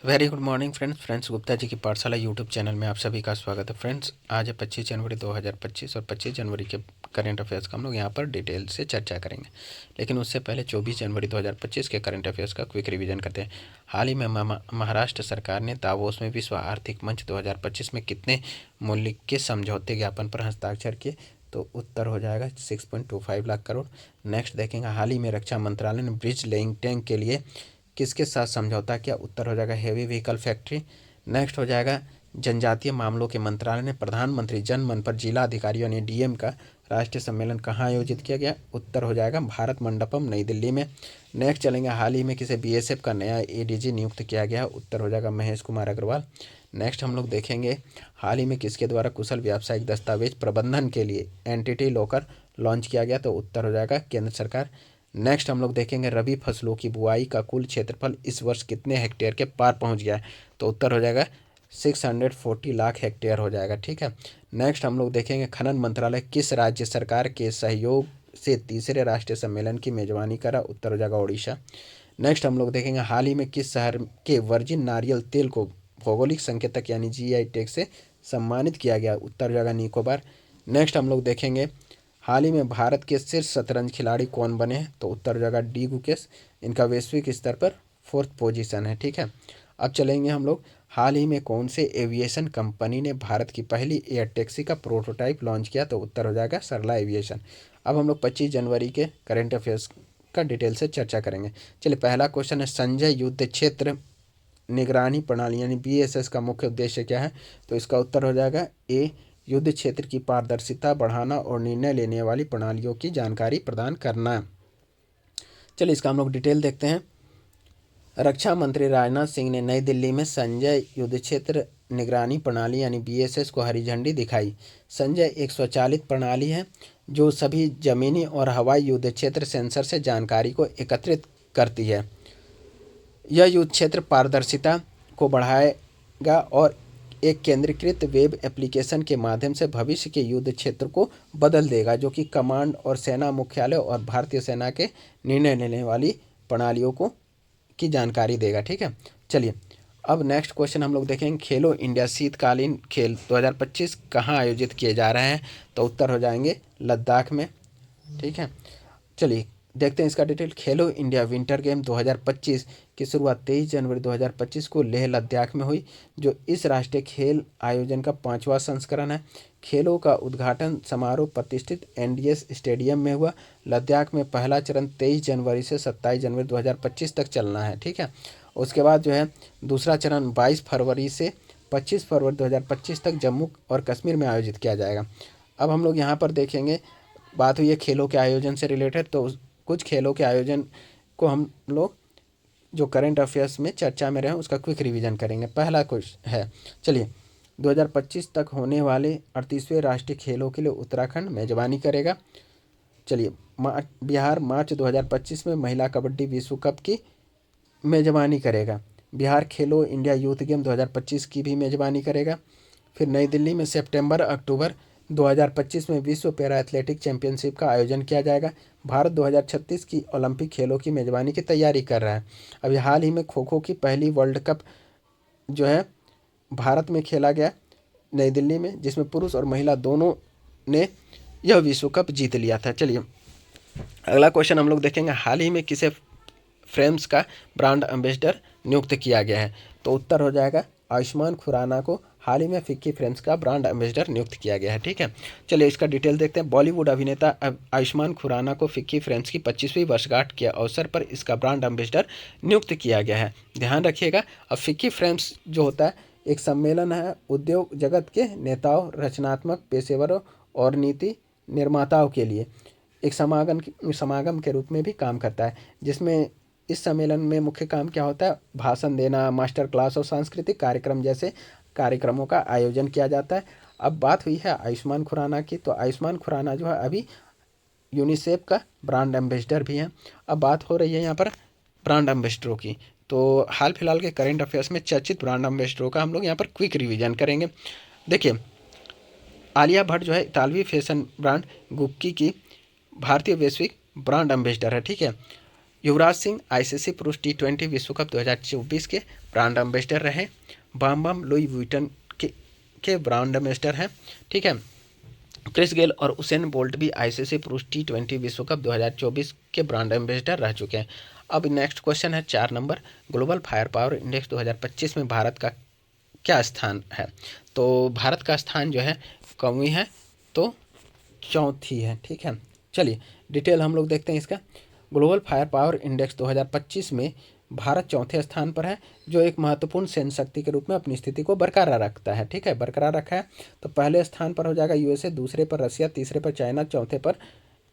Very good morning friends Gupta ji की पाठशाला YouTube channel में आप सभी का स्वागत है। फ्रेंड्स आज है 25 जनवरी 2025 और 25 जनवरी के करंट अफेयर्स का हम लोग यहाँ पर डिटेल से चर्चा करेंगे। लेकिन उससे पहले 24 जनवरी 2025 के करंट अफेयर्स का क्विक रिवीजन करते हैं। हाल ही में महाराष्ट्र सरकार ने दावोस में विश्व आर्थिक मंच 2025 में कितने मूल्य के समझौते ज्ञापन पर हस्ताक्षर किए? तो उत्तर हो जाएगा 6.25 लाख करोड़। नेक्स्ट देखेंगे, हाल ही में रक्षा मंत्रालय ने ब्रिज लेइंग टैंक के लिए किसके साथ समझौता किया? उत्तर हो जाएगा हेवी व्हीकल फैक्ट्री। नेक्स्ट हो जाएगा, जनजातीय मामलों के मंत्रालय ने प्रधानमंत्री जन मन पर जिला अधिकारियों यानी डीएम का राष्ट्रीय सम्मेलन कहाँ आयोजित किया गया? उत्तर हो जाएगा भारत मंडपम नई दिल्ली में। नेक्स्ट चलेंगे, हाल ही में किसे बीएसएफ का नया एडीजी नियुक्त किया गया? उत्तर हो जाएगा महेश कुमार अग्रवाल। नेक्स्ट हम लोग देखेंगे, हाल ही में किसके द्वारा कुशल व्यावसायिक दस्तावेज प्रबंधन के लिए एंटिटी लॉकर लॉन्च किया गया? तो उत्तर हो जाएगा केंद्र सरकार। नेक्स्ट हम लोग देखेंगे, रबी फसलों की बुआई का कुल क्षेत्रफल इस वर्ष कितने हेक्टेयर के पार पहुंच गया है? तो उत्तर हो जाएगा 640 लाख हेक्टेयर हो जाएगा। ठीक है। नेक्स्ट हम लोग देखेंगे, खनन मंत्रालय किस राज्य सरकार के सहयोग से तीसरे राष्ट्रीय सम्मेलन की मेजबानी करा? उत्तर हो जाएगा उड़ीसा। नेक्स्ट हम लोग देखेंगे, हाल ही में किस शहर के वर्जिन नारियल तेल को भौगोलिक संकेतक यानी जीआई टैग से सम्मानित किया गया? उत्तर हो जाएगा निकोबार। नेक्स्ट हम लोग देखेंगे, हाल ही में भारत के शीर्ष शतरंज खिलाड़ी कौन बने हैं? तो उत्तर हो जाएगा डी गुकेश। इनका वैश्विक स्तर पर 4th पोजीशन है। ठीक है। अब चलेंगे हम लोग, हाल ही में कौन से एविएशन कंपनी ने भारत की पहली एयर टैक्सी का प्रोटोटाइप लॉन्च किया? तो उत्तर हो जाएगा सरला एविएशन। अब हम लोग 25 जनवरी के करंट अफेयर्स का डिटेल से चर्चा करेंगे। चलिए, पहला क्वेश्चन है, संजय युद्ध क्षेत्र निगरानी प्रणाली यानी बीएसएस का मुख्य उद्देश्य क्या है? तो इसका उत्तर हो जाएगा ए, युद्ध क्षेत्र की पारदर्शिता बढ़ाना और निर्णय लेने वाली प्रणालियों की जानकारी प्रदान करना। चलिए, इसका हम लोग डिटेल देखते हैं। रक्षा मंत्री राजनाथ सिंह ने नई दिल्ली में संजय युद्ध क्षेत्र निगरानी प्रणाली यानी बीएसएस को हरी झंडी दिखाई। संजय एक स्वचालित प्रणाली है जो सभी जमीनी और हवाई युद्ध क्षेत्र सेंसर से जानकारी को एकत्रित करती है। यह युद्ध क्षेत्र पारदर्शिता को बढ़ाएगा और एक केंद्रीकृत वेब एप्लीकेशन के माध्यम से भविष्य के युद्ध क्षेत्र को बदल देगा, जो कि कमांड और सेना मुख्यालय और भारतीय सेना के निर्णय लेने वाली प्रणालियों को की जानकारी देगा। ठीक है। चलिए, अब नेक्स्ट क्वेश्चन हम लोग देखेंगे, खेलो इंडिया शीतकालीन खेल 2025 कहाँ आयोजित किए जा रहे हैं? तो उत्तर हो जाएंगे लद्दाख में। ठीक है। चलिए देखते हैं इसका डिटेल। खेलो इंडिया विंटर गेम 2025 की शुरुआत 23 जनवरी 2025 को लेह लद्दाख में हुई, जो इस राष्ट्रीय खेल आयोजन का 5वां संस्करण है। खेलों का उद्घाटन समारोह प्रतिष्ठित एनडीएस स्टेडियम में हुआ। लद्दाख में पहला चरण 23 जनवरी से 27 जनवरी 2025 तक चलना है। ठीक है। उसके बाद जो है दूसरा चरण 22 फरवरी से 25 फरवरी 2025 तक जम्मू और कश्मीर में आयोजित किया जाएगा। अब हम लोग यहाँ पर देखेंगे, बात हुई है खेलों के आयोजन से रिलेटेड, तो कुछ खेलों के आयोजन को हम लोग जो करंट अफेयर्स में चर्चा में रहे उसका क्विक रिवीजन करेंगे। पहला क्वेश्चन है, चलिए, 2025 तक होने वाले 38वें राष्ट्रीय खेलों के लिए उत्तराखंड मेजबानी करेगा। चलिए, बिहार मार्च 2025 में महिला कबड्डी विश्व कप की मेजबानी करेगा। बिहार खेलो इंडिया यूथ गेम 2025 की भी मेजबानी करेगा। फिर नई दिल्ली में सितंबर अक्टूबर 2025 में विश्व पैरा एथलेटिक चैंपियनशिप का आयोजन किया जाएगा। भारत 2036 की ओलंपिक खेलों की मेजबानी की तैयारी कर रहा है। अभी हाल ही में खो खो की पहली वर्ल्ड कप जो है भारत में खेला गया नई दिल्ली में, जिसमें पुरुष और महिला दोनों ने यह विश्व कप जीत लिया था। चलिए, अगला क्वेश्चन हम लोग देखेंगे, हाल ही में किसे फ्रेम्स का ब्रांड एम्बेसडर नियुक्त किया गया है? तो उत्तर हो जाएगा आयुष्मान खुराना को हाल ही में फिक्की फ्रेम्स का ब्रांड एम्बेसडर नियुक्त किया गया है। ठीक है। चलिए, इसका डिटेल देखते हैं। बॉलीवुड अभिनेता आयुष्मान खुराना को फिक्की फ्रेम्स की 25वीं वर्षगांठ के अवसर पर इसका ब्रांड एम्बेसडर नियुक्त किया गया है। ध्यान रखिएगा, अब फिक्की फ्रेम्स जो होता है एक सम्मेलन है उद्योग जगत के नेताओं, रचनात्मक पेशेवरों और नीति निर्माताओं के लिए एक समागम के रूप में भी काम करता है, जिसमें इस सम्मेलन में मुख्य काम क्या होता है? भाषण देना, मास्टर क्लास और सांस्कृतिक कार्यक्रम जैसे कार्यक्रमों का आयोजन किया जाता है। अब बात हुई है आयुष्मान खुराना की, तो आयुष्मान खुराना जो है अभी यूनिसेफ का ब्रांड एम्बेसडर भी हैं। अब बात हो रही है यहाँ पर ब्रांड एम्बेसडरों की, तो हाल फिलहाल के करंट अफेयर्स में चर्चित ब्रांड एम्बेसडरों का हम लोग यहाँ पर क्विक रिवीजन करेंगे। देखिए, आलिया भट्ट जो है इतालवी फैशन ब्रांड गुक्की की भारतीय वैश्विक ब्रांड एम्बेसडर है। ठीक है। युवराज सिंह आईसीसी पुरुष T20 विश्व कप 2024 के ब्रांड एम्बेसडर रहे। बम बम लुई वुइटन के ब्रांड एम्बेसडर हैं। ठीक है, क्रिस गेल और उसेन बोल्ट भी आईसीसी पुरुष T20 विश्व कप 2024 के ब्रांड एम्बेसडर रह चुके हैं। अब नेक्स्ट क्वेश्चन है 4 number, global fire power index 2025 में भारत का क्या स्थान है? तो भारत का स्थान जो है कौवीं है, तो चौथी है। ठीक है, चलिए डिटेल हम लोग देखते हैं इसका। ग्लोबल फायर पावर इंडेक्स 2025 में भारत चौथे स्थान पर है, जो एक महत्वपूर्ण सैन्य शक्ति के रूप में अपनी स्थिति को बरकरार रखता है। ठीक है, बरकरार रखा है। तो पहले स्थान पर हो जाएगा यूएसए, दूसरे पर रसिया, तीसरे पर चाइना, चौथे पर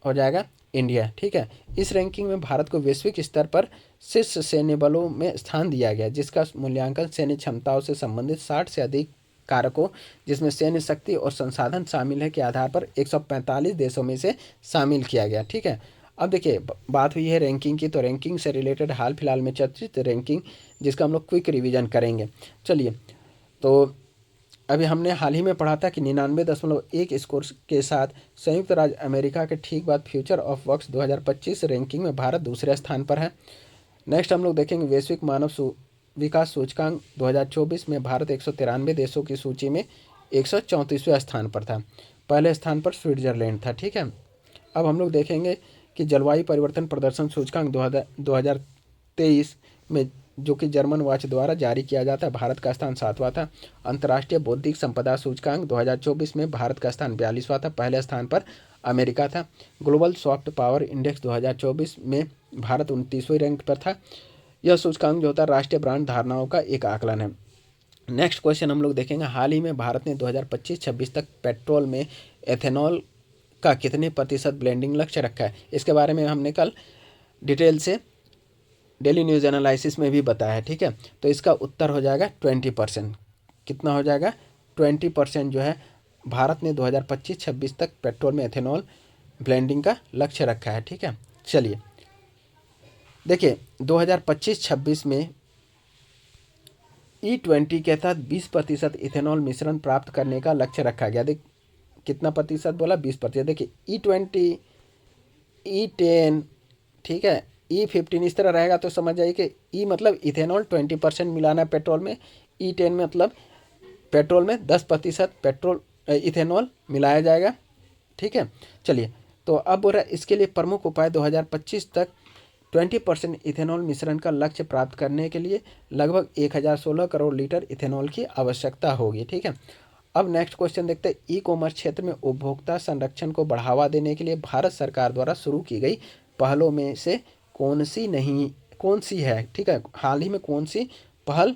हो जाएगा इंडिया। ठीक है, इस रैंकिंग में भारत को वैश्विक स्तर पर शीर्ष सैन्य बलों में स्थान दिया गया, जिसका मूल्यांकन सैन्य क्षमताओं से संबंधित 60 से अधिक कारकों, जिसमें सैन्य शक्ति और संसाधन शामिल है, के आधार पर 145 देशों में से शामिल किया गया। ठीक है, अब देखिए बात हुई है रैंकिंग की, तो रैंकिंग से रिलेटेड हाल फिलहाल में चर्चित रैंकिंग, जिसका हम लोग क्विक रिवीजन करेंगे। चलिए, तो अभी हमने हाल ही में पढ़ा था कि 99.1 स्कोर के साथ संयुक्त राज्य अमेरिका के ठीक बाद फ्यूचर ऑफ वर्क्स 2025 रैंकिंग में भारत दूसरे स्थान पर है। नेक्स्ट हम लोग देखेंगे वैश्विक मानव विकास सूचकांक 2024 में भारत 193 देशों की सूची में 134वें स्थान पर था। पहले स्थान पर स्विट्जरलैंड था। ठीक है, अब हम लोग देखेंगे कि जलवायु परिवर्तन प्रदर्शन सूचकांक 2023 में, जो कि जर्मन वॉच द्वारा जारी किया जाता है, भारत का स्थान 7वां था। अंतर्राष्ट्रीय बौद्धिक संपदा सूचकांक 2024 में भारत का स्थान 42वां था, पहले स्थान पर अमेरिका था। ग्लोबल सॉफ्ट पावर इंडेक्स 2024 में भारत 29वें रैंक पर था। यह सूचकांक जो होता है राष्ट्रीय ब्रांड धारणाओं का एक आकलन है। नेक्स्ट क्वेश्चन हम लोग देखेंगे, हाल ही में भारत ने 2025-26 तक पेट्रोल में एथेनॉल का कितने प्रतिशत ब्लेंडिंग लक्ष्य रखा है? इसके बारे में हमने कल डिटेल से डेली न्यूज़ एनालिसिस में भी बताया है। ठीक है, तो इसका उत्तर हो जाएगा 20%। कितना हो जाएगा? 20% जो है भारत ने 2025-26 तक पेट्रोल में एथेनॉल ब्लेंडिंग का लक्ष्य रखा है। ठीक है, चलिए देखिए 2025-26 में E20 के तहत 20% इथेनॉल मिश्रण प्राप्त करने का लक्ष्य रखा गया। देख कितना प्रतिशत बोला? 20%। देखिए E20, E10, ठीक है, E15 इस तरह रहेगा तो समझ जाइए कि E मतलब इथेनॉल 20% मिलाना है पेट्रोल में, E10 मतलब पेट्रोल में 10% पेट्रोल इथेनॉल मिलाया जाएगा। ठीक है, चलिए तो अब बोल रहा है इसके लिए प्रमुख उपाय 2025 तक 20% इथेनॉल मिश्रण का लक्ष्य प्राप्त करने के लिए लगभग 1016 करोड़ लीटर इथेनॉल की आवश्यकता होगी। ठीक है, अब नेक्स्ट क्वेश्चन देखते हैं, ई कॉमर्स क्षेत्र में उपभोक्ता संरक्षण को बढ़ावा देने के लिए भारत सरकार द्वारा शुरू की गई पहलों में से कौन सी है? ठीक है, हाल ही में कौन सी पहल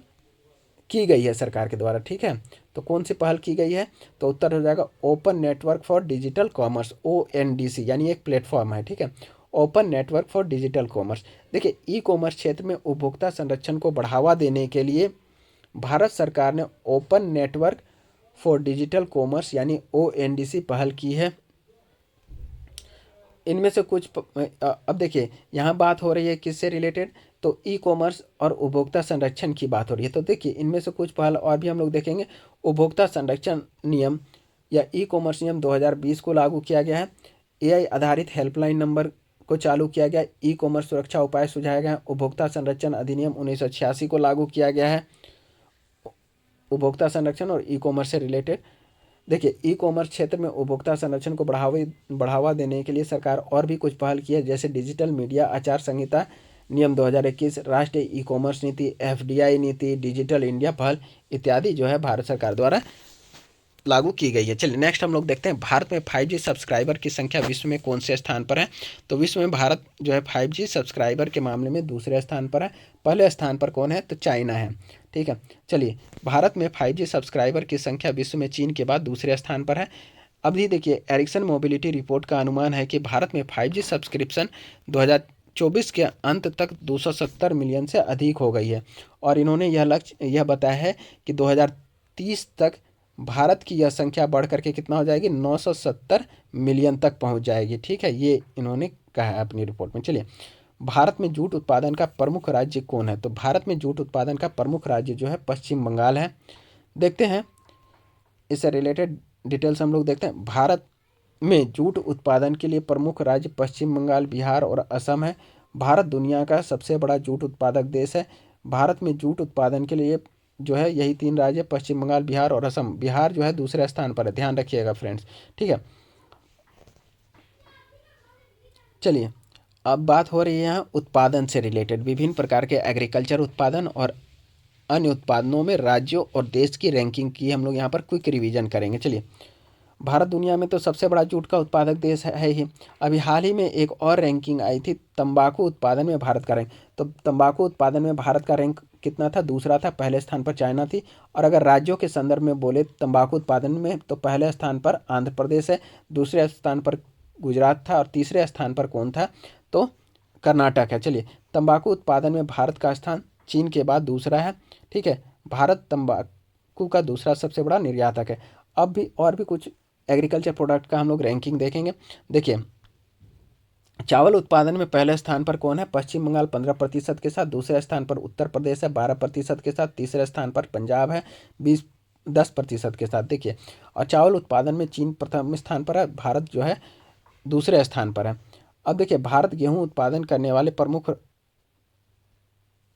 की गई है सरकार के द्वारा? ठीक है, तो कौन सी पहल की गई है? तो उत्तर हो जाएगा open network for digital commerce, ONDC, यानी एक प्लेटफॉर्म है। ठीक है, open network for digital commerce. देखिए ई कॉमर्स क्षेत्र में उपभोक्ता संरक्षण को बढ़ावा देने के लिए भारत सरकार ने open network for digital commerce यानी ONDC पहल की है। इनमें से कुछ अब देखिए यहाँ बात हो रही है किससे रिलेटेड? तो ई कॉमर्स और उपभोक्ता संरक्षण की बात हो रही है। तो देखिए इनमें से कुछ पहल और भी हम लोग देखेंगे। उपभोक्ता संरक्षण नियम या ई कॉमर्स नियम 2020 को लागू किया गया है। AI आधारित हेल्पलाइन नंबर को चालू किया गया। ई कॉमर्स सुरक्षा उपाय सुझाए गए हैं। उपभोक्ता संरक्षण अधिनियम 1986 को लागू किया गया है। उपभोक्ता संरक्षण और ई कॉमर्स से रिलेटेड देखिए ई कॉमर्स क्षेत्र में उपभोक्ता संरक्षण को बढ़ावा देने के लिए सरकार और भी कुछ पहल की है, जैसे डिजिटल मीडिया आचार संहिता नियम 2021, राष्ट्रीय ई कॉमर्स नीति, FDI नीति, डिजिटल इंडिया पहल इत्यादि जो है भारत सरकार द्वारा लागू की गई है। चलिए नेक्स्ट हम लोग देखते हैं, भारत में 5G सब्सक्राइबर की संख्या विश्व में कौन से स्थान पर है? तो विश्व में भारत जो है 5G सब्सक्राइबर के मामले में दूसरे स्थान पर है। पहले स्थान पर कौन है? तो चाइना है। ठीक है, चलिए भारत में 5G सब्सक्राइबर की संख्या विश्व में चीन के बाद दूसरे स्थान पर है। अभी देखिए एरिक्सन मोबिलिटी रिपोर्ट का अनुमान है कि भारत में 5G सब्सक्रिप्शन 2024 के अंत तक 270 मिलियन से अधिक हो गई है, और इन्होंने यह बताया है कि 2030 तक भारत की यह संख्या बढ़ करके कितना हो जाएगी? 970 मिलियन तक पहुंच जाएगी। ठीक है, ये इन्होंने कहा है अपनी रिपोर्ट में। चलिए भारत में जूट उत्पादन का प्रमुख राज्य कौन है? तो भारत में जूट उत्पादन का प्रमुख राज्य जो है पश्चिम बंगाल है। देखते हैं इससे रिलेटेड डिटेल्स हम लोग देखते हैं। भारत में जूट उत्पादन के लिए प्रमुख राज्य पश्चिम बंगाल, बिहार और असम है। भारत दुनिया का सबसे बड़ा जूट उत्पादक देश है। भारत में जूट उत्पादन के लिए जो है यही 3 राज्य, पश्चिम बंगाल, बिहार और असम। बिहार जो है दूसरे स्थान पर है, ध्यान रखिएगा फ्रेंड्स, ठीक है। चलिए, अब बात हो रही है यहाँ उत्पादन से रिलेटेड, विभिन्न प्रकार के एग्रीकल्चर उत्पादन और अन्य उत्पादनों में राज्यों और देश की रैंकिंग की हम लोग यहाँ पर क्विक रिवीजन करेंगे। चलिए, भारत दुनिया में तो सबसे बड़ा जूट का उत्पादक देश है ही। अभी हाल ही में एक और रैंकिंग आई थी तंबाकू उत्पादन में भारत का रैंक। तो तंबाकू उत्पादन में भारत का रैंक कितना था? दूसरा था। पहले स्थान पर चाइना थी। और अगर राज्यों के संदर्भ में बोले तंबाकू उत्पादन में, तो पहले स्थान पर आंध्र प्रदेश है, दूसरे स्थान पर गुजरात था और तीसरे स्थान पर कौन था? तो कर्नाटक है। चलिए, तंबाकू उत्पादन में भारत का स्थान चीन के बाद दूसरा है, ठीक है। भारत तंबाकू का दूसरा सबसे बड़ा निर्यातक है। अब भी और भी कुछ एग्रीकल्चर प्रोडक्ट का हम लोग रैंकिंग देखेंगे। देखिए, चावल उत्पादन में पहले स्थान पर कौन है? पश्चिम बंगाल 15% के साथ, दूसरे स्थान पर उत्तर प्रदेश है 12% के साथ, तीसरे स्थान पर पंजाब है 10% के साथ। देखिए, और चावल उत्पादन में चीन प्रथम स्थान पर है, भारत जो है दूसरे स्थान पर है। अब देखिए, भारत गेहूं उत्पादन करने वाले प्रमुख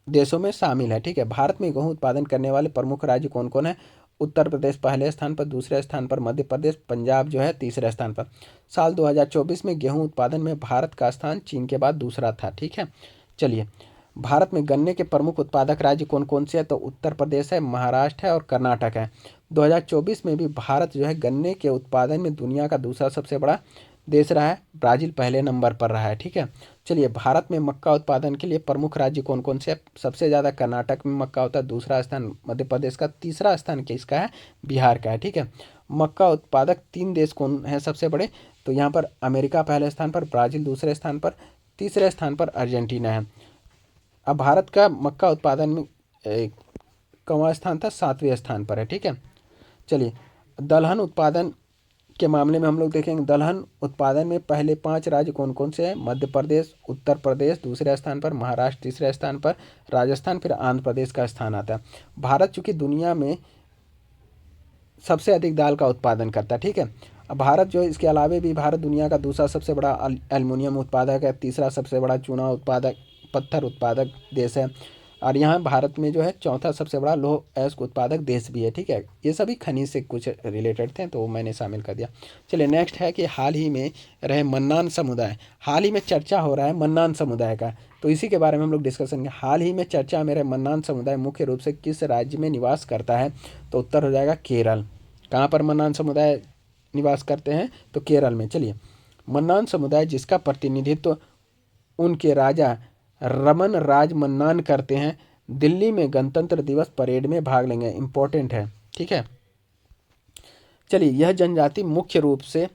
देशों में शामिल है, ठीक है। भारत में गेहूं उत्पादन करने वाले प्रमुख राज्य कौन कौन है? उत्तर प्रदेश पहले स्थान पर, दूसरे स्थान पर मध्य प्रदेश, पंजाब जो है तीसरे स्थान पर। साल 2024 में गेहूं उत्पादन में भारत का स्थान चीन के बाद दूसरा था, ठीक है। चलिए, भारत में गन्ने के प्रमुख उत्पादक राज्य कौन कौन से हैं? तो उत्तर प्रदेश है, महाराष्ट्र है और कर्नाटक है। 2024 में भी भारत जो है गन्ने के उत्पादन में दुनिया का दूसरा सबसे बड़ा देश रहा है, ब्राज़ील पहले नंबर पर रहा है, ठीक है। चलिए, भारत में मक्का उत्पादन के लिए प्रमुख राज्य कौन कौन से हैं? सबसे ज़्यादा कर्नाटक में मक्का होता है, दूसरा स्थान मध्य प्रदेश का, तीसरा स्थान किसका है? बिहार का है, ठीक है। मक्का उत्पादक 3 देश कौन है सबसे बड़े? तो यहाँ पर अमेरिका पहले स्थान पर, ब्राज़ील दूसरे स्थान पर, तीसरे स्थान पर अर्जेंटीना है। अब भारत का मक्का उत्पादन में कौवां स्थान था? 7वें स्थान पर है, ठीक है। चलिए, दलहन उत्पादन के मामले में हम लोग देखेंगे, दलहन उत्पादन में पहले 5 राज्य कौन कौन से हैं? मध्य प्रदेश, उत्तर प्रदेश दूसरे स्थान पर, महाराष्ट्र तीसरे स्थान पर, राजस्थान, फिर आंध्र प्रदेश का स्थान आता है। भारत चूंकि दुनिया में सबसे अधिक दाल का उत्पादन करता है, ठीक है। अब भारत जो है, इसके अलावे भी भारत दुनिया का दूसरा सबसे बड़ा एल्युमिनियम उत्पादक है, तीसरा सबसे बड़ा चूना उत्पादक, पत्थर उत्पादक देश है। और यहाँ भारत में जो है चौथा सबसे बड़ा लौह अयस्क उत्पादक देश भी है, ठीक है। ये सभी खनिज से कुछ रिलेटेड थे, तो मैंने शामिल कर दिया। चलिए, नेक्स्ट है कि हाल ही में रहे मन्नान समुदाय। हाल ही में चर्चा हो रहा है मन्नान समुदाय का, तो इसी के बारे में हम लोग डिस्कशन करेंगे। हाल ही में चर्चा में रहे मन्नान समुदाय मुख्य रूप से किस राज्य में निवास करता है? तो उत्तर हो जाएगा केरल। कहाँ पर मन्नान समुदाय निवास करते हैं? तो केरल में। चलिए, मन्नान समुदाय जिसका प्रतिनिधित्व उनके राजा रमन राज मन्नान करते हैं, दिल्ली में गणतंत्र दिवस परेड में भाग लेंगे। इंपॉर्टेंट है, ठीक है। चलिए, यह जनजाति मुख्य रूप से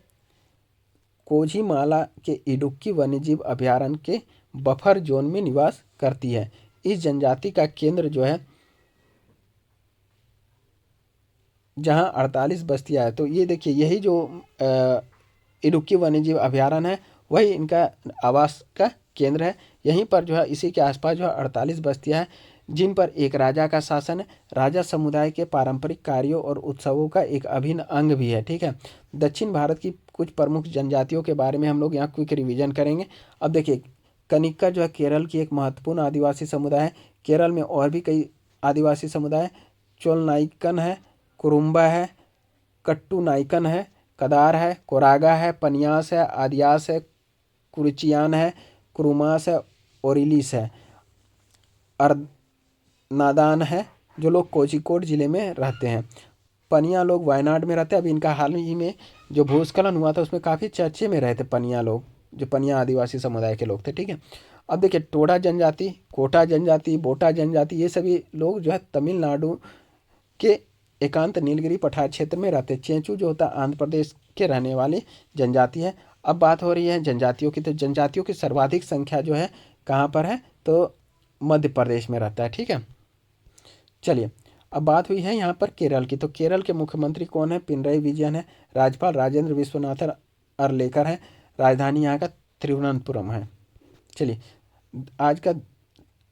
कोझीमाला के इडुक्की वन्यजीव अभयारण्य के बफर जोन में निवास करती है। इस जनजाति का केंद्र जो है जहां 48 बस्तियां है, तो ये देखिए, यही जो इडुक्की वन्यजीव अभयारण्य है वही इनका आवास का केंद्र है। यहीं पर जो है इसी के आसपास जो है 48 बस्तियां हैं, जिन पर एक राजा का शासन है। राजा समुदाय के पारंपरिक कार्यों और उत्सवों का एक अभिन्न अंग भी है, ठीक है। दक्षिण भारत की कुछ प्रमुख जनजातियों के बारे में हम लोग यहाँ क्विक रिवीजन करेंगे। अब देखिए, कनिक्का जो है केरल की एक महत्वपूर्ण आदिवासी समुदाय है। केरल में और भी कई आदिवासी समुदाय, चोल नाइकन है, कुरुम्बा है, कट्टू नाइकन है, कदार है, कोरागा है, पनियास है, आदियास है, कुरिचियान है, कुरुमास है, ओरिलिस है, अर्नादान है, जो लोग कोझिकोड ज़िले में रहते हैं। पनिया लोग वायनाड में रहते हैं। अभी इनका हाल ही में जो भूस्खलन हुआ था उसमें काफ़ी चर्चे में रहे थे पनिया लोग, जो पनिया आदिवासी समुदाय के लोग थे, ठीक है। अब देखिए, टोडा जनजाति, कोटा जनजाति, बोटा जनजाति, ये सभी लोग जो है तमिलनाडु के एकांत नीलगिरी पठार क्षेत्र में रहते हैं। चेंचू जो होता है आंध्र प्रदेश के रहने वाली जनजाति है। अब बात हो रही है जनजातियों की, तो जनजातियों की सर्वाधिक संख्या जो है कहाँ पर है? तो मध्य प्रदेश में रहता है, ठीक है। चलिए, अब बात हुई है यहाँ पर केरल की, तो केरल के मुख्यमंत्री कौन है? पिनरई विजयन है। राज्यपाल राजेंद्र विश्वनाथन अरलेकर है। राजधानी यहाँ का तिरुवनंतपुरम है। चलिए, आज का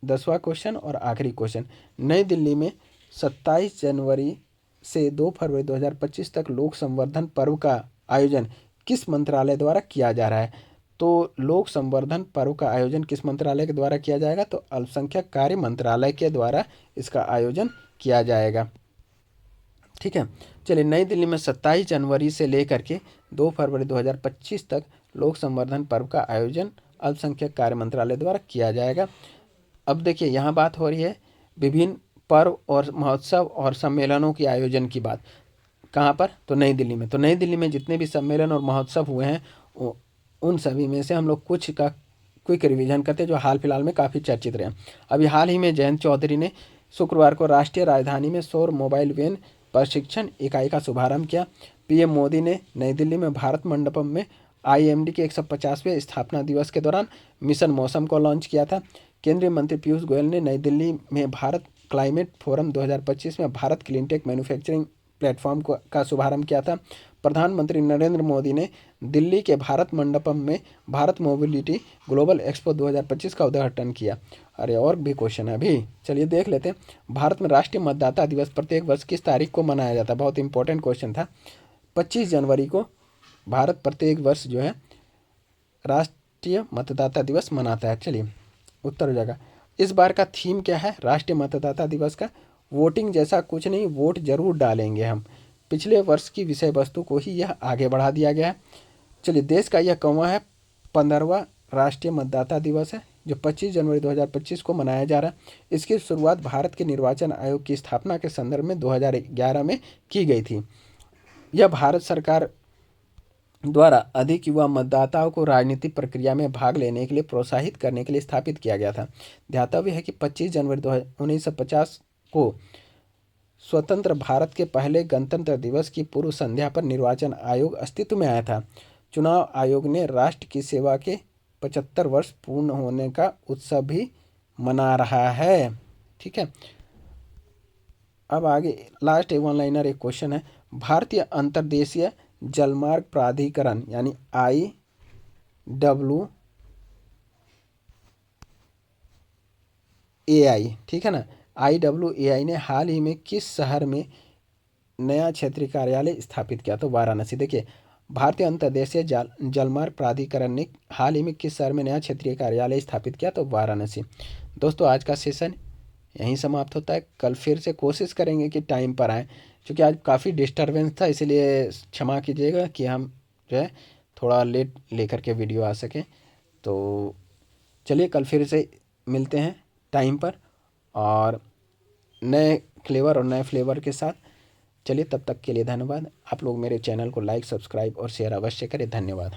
10वां क्वेश्चन और आखिरी क्वेश्चन। नई दिल्ली में 27 जनवरी से 2 फरवरी 2025 तक लोक संवर्धन पर्व का आयोजन किस मंत्रालय द्वारा किया जा रहा है? तो लोक संवर्धन पर्व का आयोजन किस मंत्रालय के द्वारा किया जाएगा? तो अल्पसंख्यक कार्य मंत्रालय के द्वारा इसका आयोजन किया जाएगा। ठीक है, चलिए। नई दिल्ली में 27 जनवरी से लेकर के 2 फरवरी 2025 तक लोक संवर्धन पर्व का आयोजन अल्पसंख्यक कार्य मंत्रालय द्वारा किया जाएगा। अब देखिए, यहाँ बात हो रही है विभिन्न पर्व और महोत्सव और सम्मेलनों के आयोजन की बात। कहाँ पर? तो नई दिल्ली में। तो नई दिल्ली में जितने भी सम्मेलन और महोत्सव हुए हैं उन सभी में से हम लोग कुछ का क्विक रिवीजन करते हैं जो हाल फिलहाल में काफ़ी चर्चित रहे। अभी हाल ही में जयंत चौधरी ने शुक्रवार को राष्ट्रीय राजधानी में सौर मोबाइल वैन प्रशिक्षण इकाई का शुभारंभ किया। पीएम मोदी ने नई दिल्ली में भारत मंडपम में आईएमडी के 150वें स्थापना दिवस के दौरान मिशन मौसम को लॉन्च किया था। केंद्रीय मंत्री पीयूष गोयल ने नई दिल्ली में भारत क्लाइमेट फोरम 2025 में भारत क्लीनटेक मैन्युफैक्चरिंग प्लेटफॉर्म का शुभारंभ किया था। प्रधानमंत्री नरेंद्र मोदी ने दिल्ली के भारत मंडपम में भारत मोबिलिटी ग्लोबल एक्सपो 2025 का उद्घाटन किया। अरे और भी क्वेश्चन है अभी, चलिए देख लेते हैं। भारत में राष्ट्रीय मतदाता दिवस प्रत्येक वर्ष किस तारीख को मनाया जाता है? बहुत इंपॉर्टेंट क्वेश्चन था। 25 जनवरी को भारत प्रत्येक वर्ष जो है राष्ट्रीय मतदाता दिवस मनाता है। चलिए, उत्तर हो जाएगा। इस बार का थीम क्या है राष्ट्रीय मतदाता दिवस का? वोटिंग जैसा कुछ नहीं, वोट जरूर डालेंगे हम। पिछले वर्ष की विषय वस्तु को ही यह आगे बढ़ा दिया गया है। चलिए, देश का यह कौवा है 15वां राष्ट्रीय मतदाता दिवस है जो 25 जनवरी 2025 को मनाया जा रहा है। इसकी शुरुआत भारत के निर्वाचन आयोग की स्थापना के संदर्भ में 2011 में की गई थी। यह भारत सरकार द्वारा अधिक युवा मतदाताओं को राजनीतिक प्रक्रिया में भाग लेने के लिए प्रोत्साहित करने के लिए स्थापित किया गया था। ध्यातव्य है कि 25 जनवरी 1950 को स्वतंत्र भारत के पहले गणतंत्र दिवस की पूर्व संध्या पर निर्वाचन आयोग अस्तित्व में आया था। चुनाव आयोग ने राष्ट्र की सेवा के 75 वर्ष पूर्ण होने का उत्सव भी मना रहा है। ठीक है, अब आगे लास्ट वन लाइनर एक क्वेश्चन है। भारतीय अंतर्देशीय जलमार्ग प्राधिकरण यानी IWAI, ठीक है ना, IWAI ने हाल ही में किस शहर में नया क्षेत्रीय कार्यालय स्थापित किया? तो वाराणसी। देखिए, भारतीय अंतर्देशीय जलमार्ग प्राधिकरण ने हाल ही में किस शहर में नया क्षेत्रीय कार्यालय स्थापित किया? तो वाराणसी। दोस्तों, आज का सेशन यहीं समाप्त होता है। कल फिर से कोशिश करेंगे कि टाइम पर आएँ, क्योंकि आज काफ़ी डिस्टरबेंस था, इसलिए क्षमा कीजिएगा कि हम जो है थोड़ा लेट लेकर के वीडियो आ सकें। तो चलिए, कल फिर से मिलते हैं टाइम पर और नए फ्लेवर और नए फ्लेवर के साथ। चलिए, तब तक के लिए धन्यवाद। आप लोग मेरे चैनल को लाइक, सब्सक्राइब और शेयर अवश्य करें। धन्यवाद।